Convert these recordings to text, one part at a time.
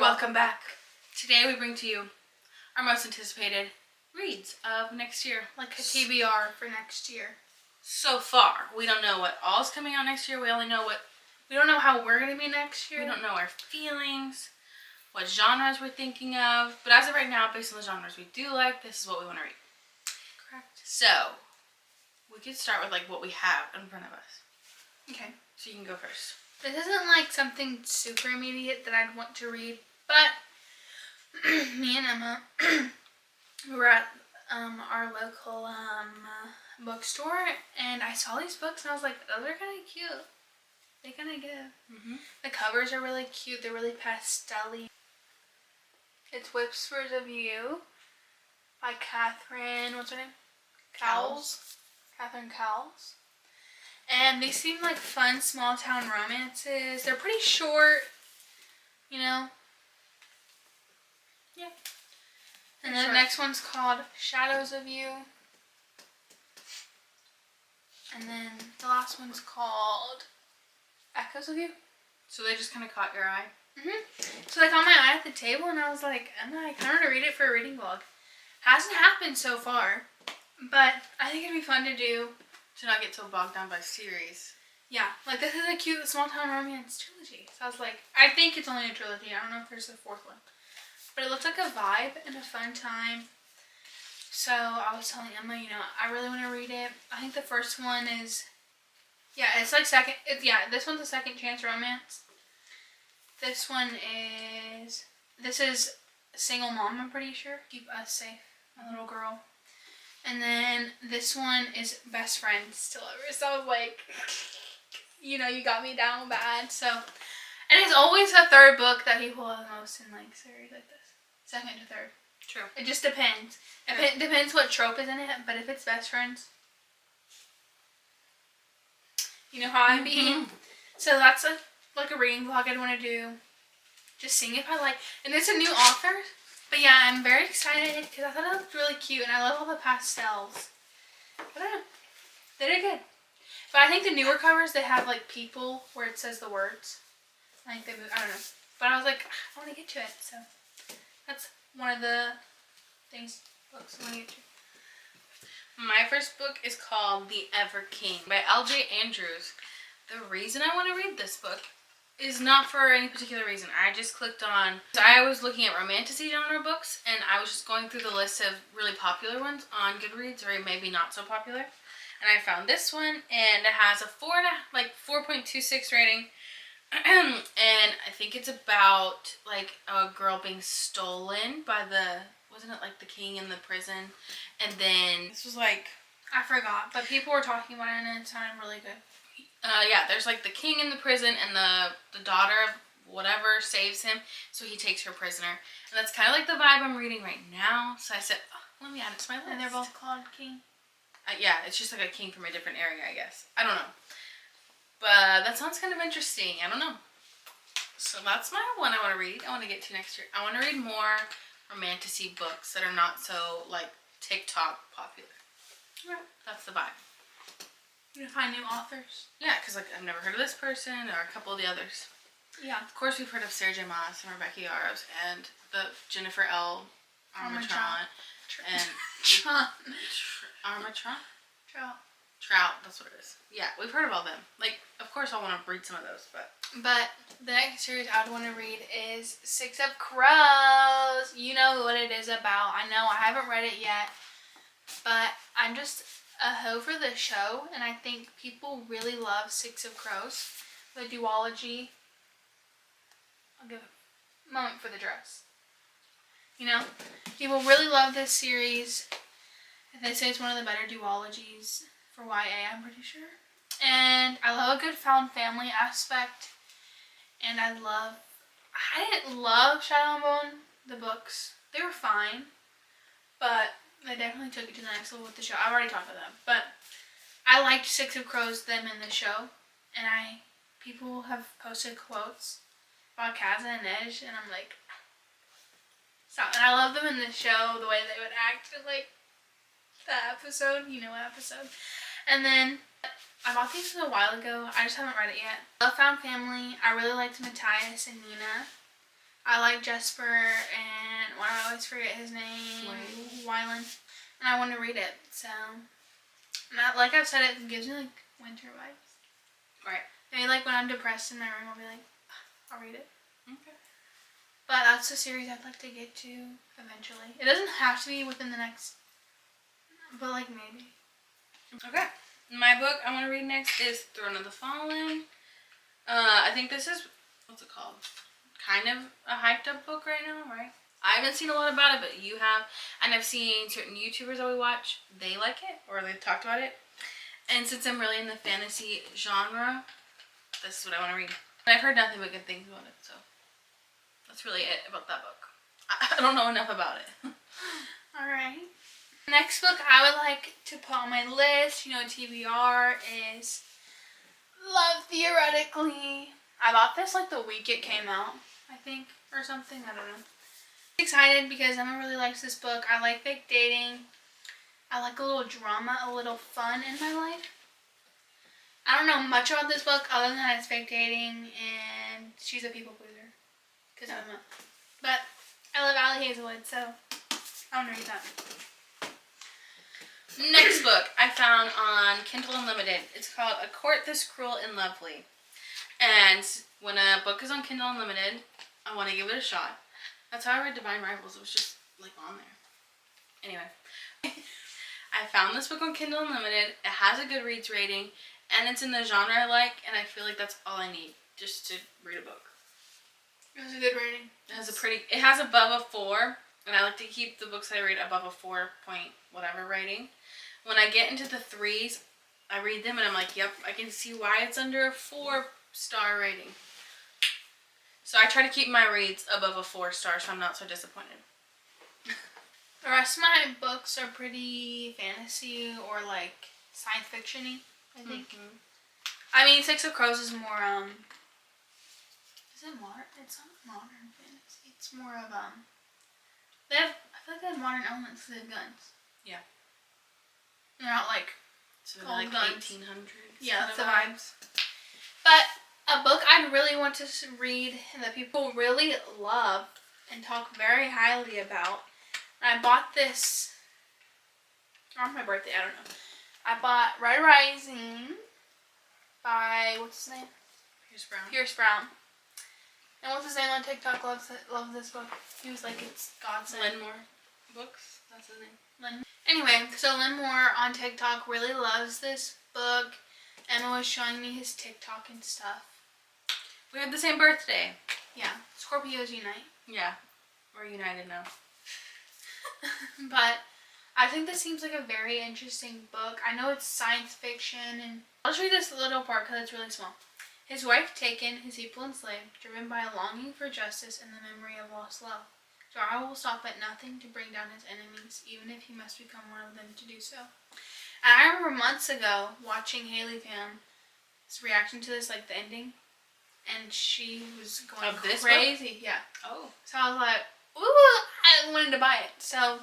welcome back. Today we bring to you our most anticipated reads of next year. Like a TBR for next year. So far, we don't know what all's coming out next year. We don't know how we're going to be next year. We don't know our feelings, what genres we're thinking of. But as of right now, based on the genres we do like, this is what we want to read. Correct. So, we could start with what we have in front of us. Okay. So you can go first. This isn't something super immediate that I'd want to read, but me and Emma were at our local bookstore, and I saw these books, and I was like, those are kind of cute. They kind of good. Mm-hmm. The covers are really cute. They're really pastel-y. It's Whispers of You by Catherine, what's her name? Cowles. Catherine Cowles. And they seem like fun small town romances. They're pretty short, Yeah. And then the next one's called Shadows of You. And then the last one's called Echoes of You. So they just kind of caught your eye? Mm-hmm. So they caught my eye at the table, and I was like, Emma, I kind of want to read it for a reading vlog. Hasn't happened so far, but I think it'd be fun to do. To not get so bogged down by series. Yeah, this is a cute small town romance trilogy. So I was like, I think it's only a trilogy. I don't know if there's a fourth one. But it looks like a vibe and a fun time. So I was telling Emma, I really want to read it. I think the first one is, it's this one's a second chance romance. This is Single Mom, I'm pretty sure. Keep us safe, my little girl. And then this one is Best Friends Still Ever. So I was like, you got me down bad. So, and it's always a third book that people love most in series like this. Second to third. True. It just depends. It depends what trope is in it. But if it's Best Friends, you know how I mean. So that's a reading vlog I'd want to do. Just seeing if I like. And it's a new author. But yeah, I'm very excited because I thought it looked really cute, and I love all the pastels. But I don't know. They did good. But I think the newer covers, they have people where it says the words. I don't know. But I was like, I want to get to it. So that's one of the books I want to get to. My first book is called The Ever King by L.J. Andrews. The reason I want to read this book is not for any particular reason. I just clicked on... So I was looking at romantasy genre books, and I was just going through the list of really popular ones on Goodreads, or maybe not so popular. And I found this one, and it has a 4.26 rating. And I think it's about, a girl being stolen by wasn't it, the king in the prison? And then this was I forgot, but people were talking about it, and it sounded really good. There's the king in the prison, and the daughter of whatever saves him, so he takes her prisoner. And that's kind of the vibe I'm reading right now. So I said, let me add it to my list. And they're both called King? It's just a king from a different area, I guess. I don't know. But that sounds kind of interesting. I don't know. So that's my one I want to read. I want to get to next year. I want to read more romantasy books that are not so, TikTok popular. Yeah. That's the vibe. You gonna find new authors? Yeah, because I've never heard of this person or a couple of the others. Yeah. Of course, we've heard of Sarah J. Maas and Rebecca Yarros and the Jennifer L. Armatron and Armatron. Trout. That's what it is. Yeah, we've heard of all them. Of course, I want to read some of those, but the next series I would want to read is Six of Crows. You know what it is about. I know I haven't read it yet, but I'm just a hoe for the show, and I think people really love Six of Crows, the duology. I'll give a moment for the dress. People really love this series. They say it's one of the better duologies for YA, I'm pretty sure. And I love a good found family aspect, and I didn't love Shadow and Bone, the books. They were fine, but they definitely took it to the next level with the show. I've already talked about them, but I liked Six of Crows, them in the show, and people have posted quotes about Kaza and Nej, and I'm like, stop. And I love them in the show, the way they would act in the episode, what episode. And then I bought these a while ago. I just haven't read it yet. Love Found Family. I really liked Matthias and Nina. I like Jesper and I always forget his name, Wylan, and I want to read it. So, like I've said, it gives me like winter vibes. Right. Maybe like when I'm depressed in my room, I'll be like, I'll read it. Okay. But that's a series I'd like to get to eventually. It doesn't have to be within the next, but like maybe. Okay. My book I want to read next is Throne of the Fallen. I think this is, what's it called? Kind of a hyped up book right now, right? I haven't seen a lot about it, but you have. And I've seen certain YouTubers that we watch, they like it, or they've talked about it. And since I'm really in the fantasy genre, this is what I want to read. And I've heard nothing but good things about it, so that's really it about that book. I don't know enough about it. Alright. Next book I would like to put on my list, TBR, is Love Theoretically. I bought this like the week it came out, I think, or something. I don't know. I'm excited because Emma really likes this book. I like fake dating. I like a little drama, a little fun in my life. I don't know much about this book other than it's fake dating and she's a people pleaser. Because Emma. But I love Allie Hazelwood, so I want to read that. Next book I found on Kindle Unlimited. It's called A Court This Cruel and Lovely. And when a book is on Kindle Unlimited, I want to give it a shot. That's how I read Divine Rivals. It was just like on there. Anyway, I found this book on Kindle Unlimited. It has a Goodreads rating, and it's in the genre I like, and I feel like that's all I need just to read a book. It has a good rating. It has above a 4, and I like to keep the books I read above a 4 point whatever rating. When I get into the 3s, I read them and I'm like, yep, I can see why it's under a 4-star rating. So I try to keep my reads above a 4-star so I'm not so disappointed. The rest of my books are pretty fantasy or like science fiction-y, I think. Mm-hmm. I mean, Six of Crows is more, is it modern? It's not modern fantasy. It's more of, I feel like they have modern elements because they have guns. Yeah. They're not like, so like guns. 1800s. Yeah, that's the vibes. But a book I'd really want to read and that people really love and talk very highly about. I bought this on my birthday, I don't know. I bought Red Rising by, what's his name? Pierce Brown. And what's his name on TikTok loves this book? He was like, it's God's name. Linmore Books, that's his name. Anyway, so Linmore on TikTok really loves this book. Emma was showing me his TikTok and stuff. We have the same birthday. Yeah, Scorpios unite. Yeah, we're united now. But I think this seems like a very interesting book. I know it's science fiction, and I'll just read this little part because it's really small. His wife taken, his people enslaved, driven by a longing for justice and the memory of lost love. Jara will stop at nothing to bring down his enemies, even if he must become one of them to do so. And I remember months ago watching Haley Pam's reaction to this, like the ending, and she was going crazy. Book? Yeah. Oh. So I was like, ooh, I wanted to buy it. So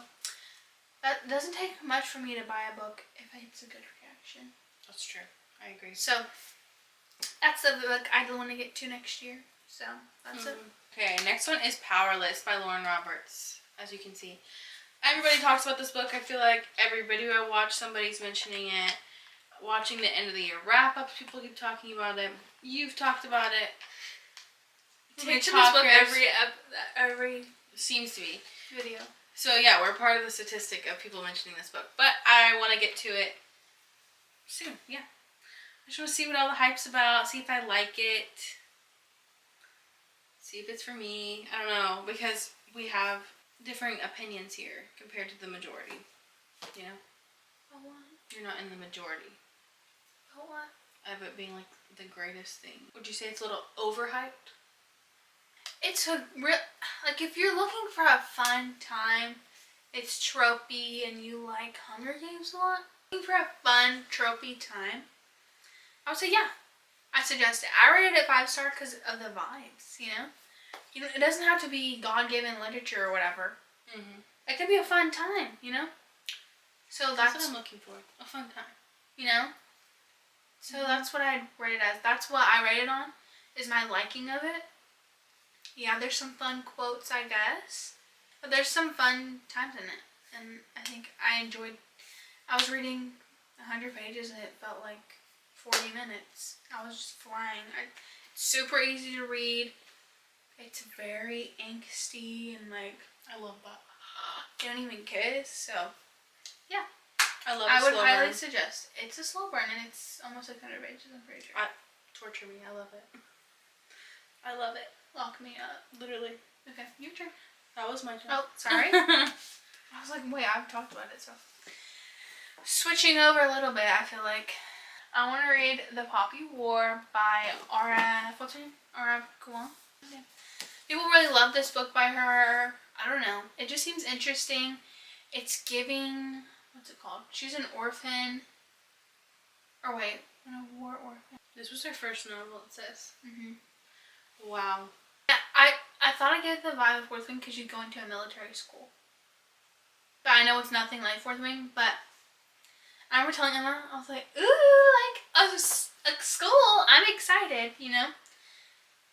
that doesn't take much for me to buy a book if it's a good reaction. That's true. I agree. So that's the book I want to get to next year. So that's it. Okay, next one is Powerless by Lauren Roberts. As you can see, everybody talks about this book. I feel like every video I watch, somebody's mentioning it. Watching the end of the year wrap-ups, people keep talking about it. You've talked about it. Mention this book every seems to be video. So yeah, we're part of the statistic of people mentioning this book. But I want to get to it soon. Yeah, I just want to see what all the hype's about. See if I like it. See if it's for me. I don't know, because we have differing opinions here compared to the majority. You know? About what? You're not in the majority. About what? Of it being like the greatest thing. Would you say it's a little overhyped? It's a real, like if you're looking for a fun time, it's tropey and you like Hunger Games a lot. Looking for a fun tropey time, I would say yeah. I suggest it. I rated it 5-star because of the vibes, you know? It doesn't have to be God-given literature or whatever. Mm-hmm. It could be a fun time, you know? So that's what I'm looking for. A fun time. You know? So that's what I'd rate it as. That's what I rated on, is my liking of it. Yeah, there's some fun quotes, I guess. But there's some fun times in it. And I think I enjoyed... I was reading 100 pages and it felt like 40 minutes. I was just flying. It's super easy to read. It's very angsty and like... I love that. You don't even kiss, so... Yeah. I would highly suggest. It's a slow burn and it's almost like 100 pages, I'm pretty sure. Torture me. I love it. I love it. Lock me up. Literally. Okay, your turn. That was my turn. Oh, sorry. I was like, wait, I've talked about it, so. Switching over a little bit, I feel like. I want to read The Poppy War by what's her name? Kuan? Okay. People really love this book by her. I don't know. It just seems interesting. It's giving, what's it called? She's an orphan. Or wait, a war orphan. This was her first novel, it says. Mm-hmm. Wow. Yeah, I thought I get the vibe of Fourth Wing because she's going to a military school. But I know it's nothing like Fourth Wing, but I remember telling Emma, I was like, ooh, like a school, I'm excited, you know?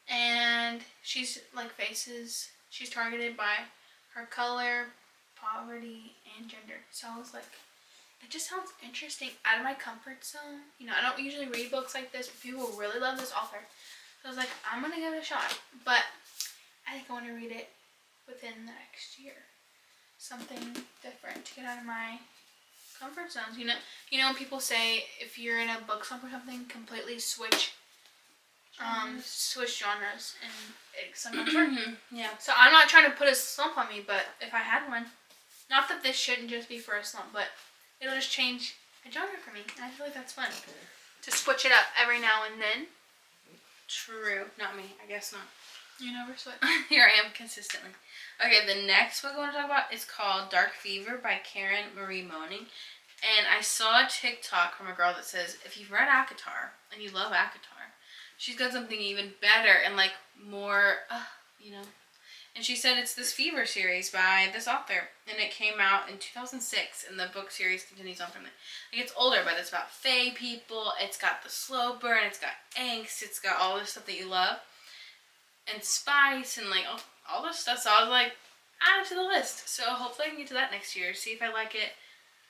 And she's like she's targeted by her color, poverty, and gender. So I was like, it just sounds interesting, out of my comfort zone. You know, I don't usually read books like this, but people really love this author. So I was like, I'm going to give it a shot. But I think I want to read it within the next year. Something different to get out of my comfort zones. You know when people say if you're in a book slump or something, completely switch genres, and it sometimes works. Yeah. So I'm not trying to put a slump on me, but if I had one, not that this shouldn't just be for a slump, but it'll just change a genre for me, and I feel like that's fun to switch it up every now and then. True. Not me. I guess not. You never switch. Here I am consistently. Okay, the next book I want to talk about is called Dark Fever by Karen Marie Moning. And I saw a TikTok from a girl that says, if you've read ACOTAR and you love ACOTAR, she's got something even better and like more, you know. And she said it's this Fever series by this author. And it came out in 2006 and the book series continues on from there. Like it's older, but it's about fae people. It's got the slow burn. It's got angst. It's got all this stuff that you love. And spice and like all this stuff. So I was like, add it to the list. So hopefully I can get to that next year. See if I like it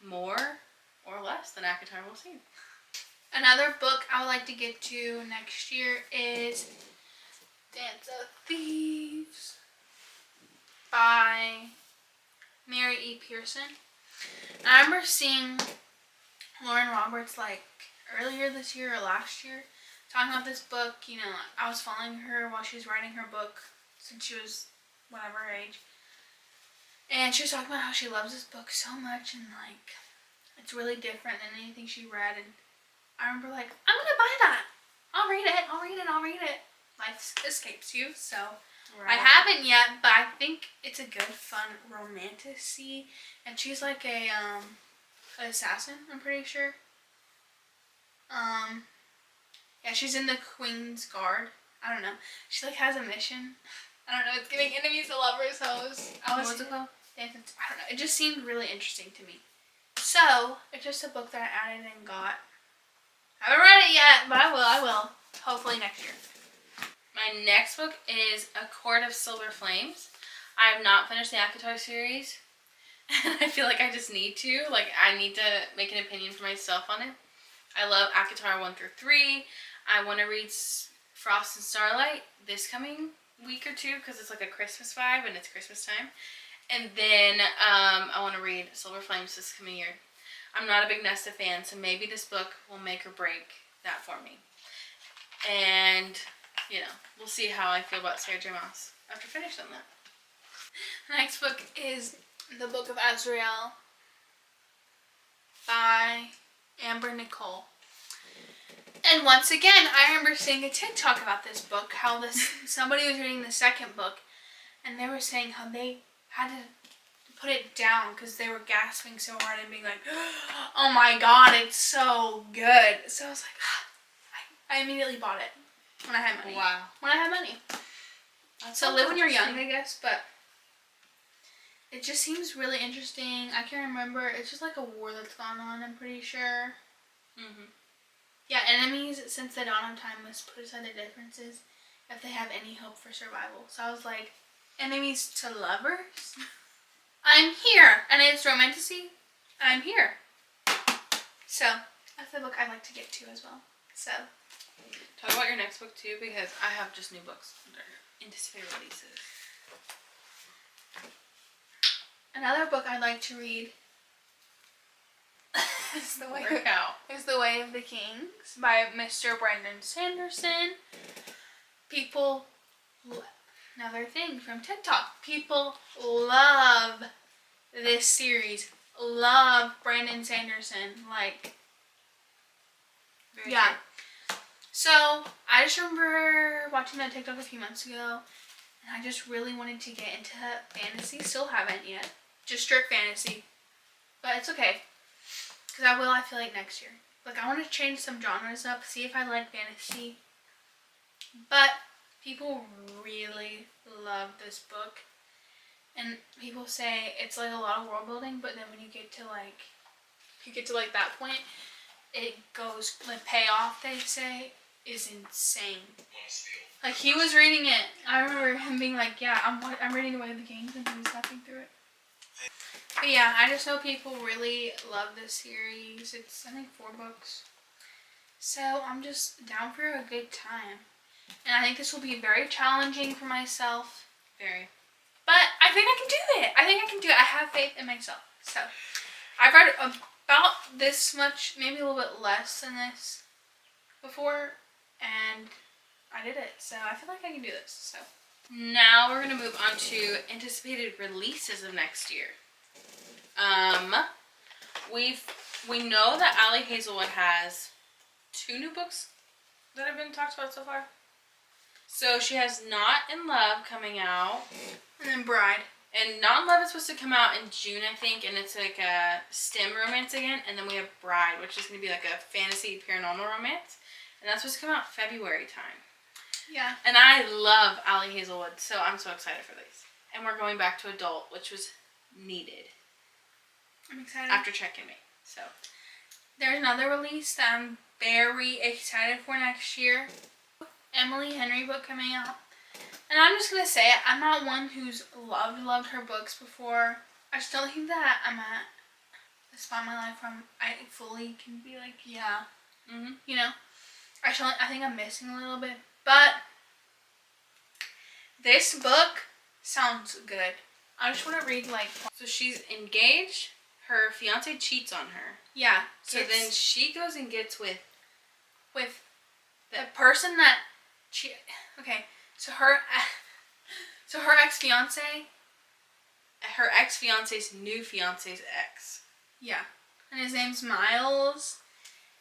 more or less than ACOTAR. We'll see. Another book I would like to get to next year is Dance of Thieves by Mary E. Pearson. I remember seeing Lauren Roberts like earlier this year or last year talking about this book. You know, I was following her while she was writing her book since she was whatever age. And she was talking about how she loves this book so much and like it's really different than anything she read. And I remember like, I'm going to buy that. I'll read it. Life escapes you, so right. I haven't yet, but I think it's a good, fun romantasy. And she's like a an assassin, I'm pretty sure. Yeah, she's in the Queen's Guard. I don't know. She like has a mission. I don't know. It's giving enemies to lovers. So What's it called? I don't know. It just seemed really interesting to me. So it's just a book that I added and got. I haven't read it yet, but I will. Hopefully next year. My next book is A Court of Silver Flames. I have not finished the ACOTAR series. And I feel like I just need to. Like, I need to make an opinion for myself on it. I love ACOTAR 1 through 3. I want to read Frost and Starlight this coming week or two because it's like a Christmas vibe and it's Christmas time. And then I want to read Silver Flames this coming year. I'm not a big Nesta fan, so maybe this book will make or break that for me. And, you know, we'll see how I feel about Sarah J. Maas after finishing that. The next book is The Book of Ezra by Amber Nicole. And once again, I remember seeing a TikTok about this book, how somebody was reading the second book, and they were saying how they had to put it down because they were gasping so hard and being like, oh my god, it's so good. So I was like, I immediately bought it when I had money. Wow. When I had money. So live when you're young, I guess, but it just seems really interesting. I can't remember. It's just like a war that's gone on, I'm pretty sure. Mm-hmm. Yeah, enemies since the dawn of time must put aside their differences if they have any hope for survival. So I was like, enemies to lovers? I'm here. And it's romantasy. I'm here. So that's the book I'd like to get to as well. So talk about your next book too, because I have just new books that are anticipated releases. Another book I'd like to read is The Way of the Kings by Mr. Brandon Sanderson. People, another thing from TikTok, people love this series. Love Brandon Sanderson. Like, Very yeah. true. So I just remember watching that TikTok a few months ago, and I just really wanted to get into fantasy. Still haven't yet. Just strict fantasy. But it's okay. Because I will, I feel like, next year. Like, I want to change some genres up, see if I like fantasy. But people really love this book. And people say it's like a lot of world building, but then when you get to like that point, it goes, the payoff, they say, is insane. Like, he was reading it. I remember him being like, yeah, I'm reading The Way of the Kings, and he was laughing through it. But yeah, I just know people really love this series. It's, I think, 4 books. So I'm just down for a good time. And I think this will be very challenging for myself. Very. But I think I can do it. I have faith in myself. So I've read about this much, maybe a little bit less than this before. And I did it. So I feel like I can do this. So now we're going to move on to anticipated releases of next year. We know that Allie Hazelwood has 2 new books that have been talked about so far. So she has Not in Love coming out. And then Bride. And Not in Love is supposed to come out in June, I think, and it's like a STEM romance again. And then we have Bride, which is going to be like a fantasy paranormal romance. And that's supposed to come out February time. Yeah. And I love Allie Hazelwood, so I'm so excited for these. And we're going back to adult, which was needed. I'm excited. After checking me. So there's another release that I'm very excited for next year. Emily Henry book coming out. And I'm just going to say it. I'm not one who's loved her books before. I just don't think that I'm at the spot in my life where I fully can be like, yeah. Mm-hmm. You know? I think I'm missing a little bit. But this book sounds good. I just want to read like... So she's engaged. Her fiance cheats on her. Yeah. So then she goes and gets with the person that okay. So her ex-fiance. Her ex-fiance's new fiance's ex. Yeah. And his name's Miles.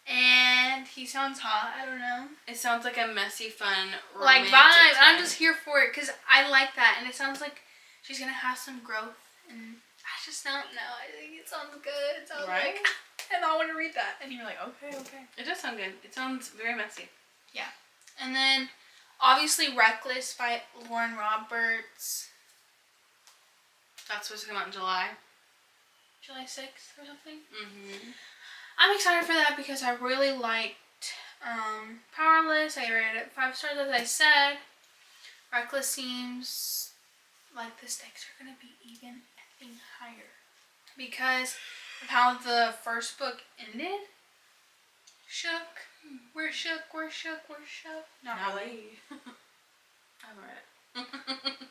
And he sounds hot. I don't know. It sounds like a messy, fun, romantic like vibe. I'm just here for it because I like that, and it sounds like she's gonna have some growth. And I just don't know. I think it sounds good. It sounds right? like, and I want to read that. And you're like, okay. It does sound good. It sounds very messy. Yeah. And then, obviously, Reckless by Lauren Roberts. That's supposed to come out in July. July 6th or something. Mm-hmm. I'm excited for that because I really liked Powerless. I rated it 5 stars, as I said. Reckless seems like the stakes are going to be even effing higher because of how the first book ended. Shook. We're shook. Not really. I haven't read it.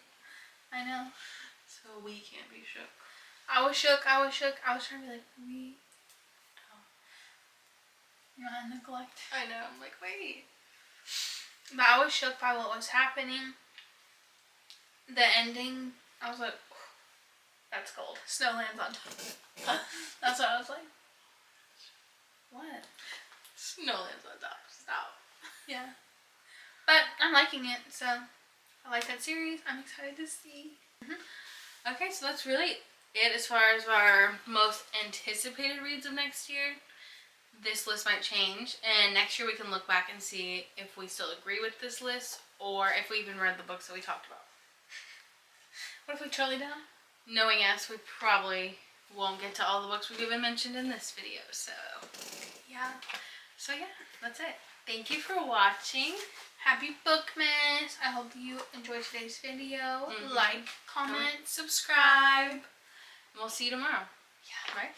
I know. So we can't be shook. I was shook. I was trying to be like, we. Oh. Not neglect. I know. I'm like, wait. But I was shook by what was happening. The ending, I was like, that's cold. Snow lands on top. That's what I was like. What? Snow lands on top. Stop. Yeah. But I'm liking it, so I like that series. I'm excited to see. Mm-hmm. Okay, so that's really it as far as our most anticipated reads of next year. This list might change, and next year we can look back and see if we still agree with this list or if we even read the books that we talked about. What if we totally down? Knowing us, we probably won't get to all the books we've even mentioned in this video, so yeah. So yeah, that's it. Thank you for watching. Happy Bookmas. I hope you enjoyed today's video. Like, comment, subscribe. We'll see you tomorrow. Yeah. Right?